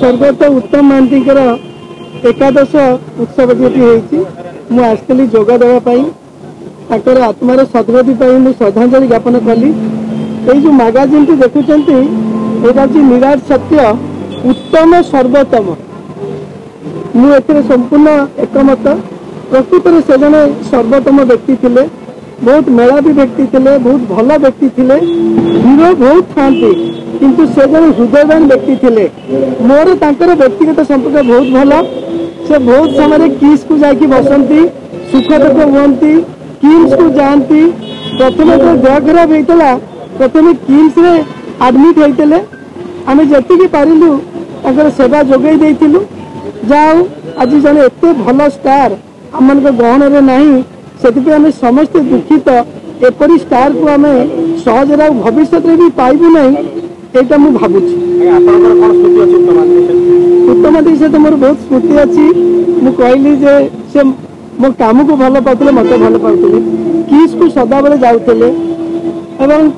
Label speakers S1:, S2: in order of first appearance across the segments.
S1: स्वर्गत उत्तम महांती एकादश उत्सव जी मु आसली जोग देवाई आत्मार सद्गति श्रद्धांजलि ज्ञापन कली। ये जो मैगजीन टी देखुं यहाँ निराट सत्य उत्तम सर्वोत्तम मुझे संपूर्ण एकमत। प्रकृत में से जने सर्वोत्तम व्यक्ति थे, बहुत मेधावी व्यक्ति थे, बहुत भल व्यक्ति थे, हीरो बहुत था किंतु से जन हृदयवान व्यक्ति थे। मोर तांकर व्यक्तिगत संपर्क बहुत भल। से बहुत समय किस को जाकि बसंती सुख दुख हुंती किम्स को जाती। प्रथम जो देह खराब होता प्रथम किम्स रे आडमिट होते आम जी पारिलु सेवा जोगे देलु। जाओ आज जन एत भल स्टार आम मान गहन में नहीं से आम समस्त दुखित एपरी स्टार को आम सहजरे भविष्य भी पाइबू ना यहाँ मुझे भावुँ। उत्तम से तो मोर बहुत स्मृति अच्छी। मुझे कहली जे से मो काम को भल पाते मत भल पाते किस को सदाबले जाऊे एवं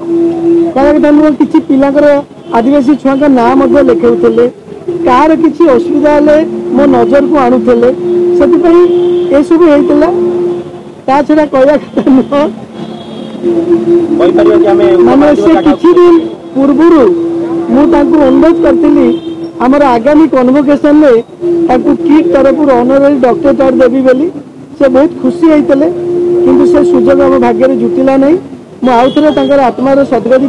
S1: कहना किसी पिलाकर आदिवासी छुआ का नाम लिखाऊे कार किसी असुविधा हेले मो नजर को आणुले से सब होता छड़ा कहया कथा नुह। माने से किछि दिन पूर्व मुझे अनुरोध करी आमर आगामी कन्वोकेशन में किट तरफ ऑनररी डॉक्टरेट देवी बोली से बहुत खुशी होते किंतु से सुजोग आम भाग्य जुटिला नहीं। मुझे आत्मार सद्गति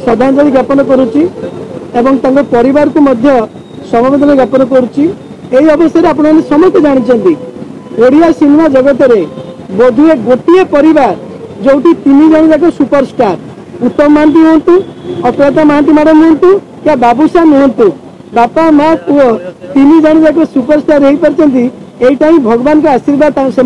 S1: श्रद्धांजलि ज्ञापन करुच्ची एवं परिवार को समवेदना ज्ञापन करुच्ची। यही अवसर आप समस्त जानते ओडिया सिनेमा जगत रे बोधुए गोटे परिवार जो तीन जन जाक सुपरस्टार उत्तम महांती हूँ अपराता महांती मैडम हूँ क्या बाबूसान हूँ बापा माँ पुओ तीन जन जाक सुपरस्टार हो पार्टी। यही भगवान का आशीर्वाद से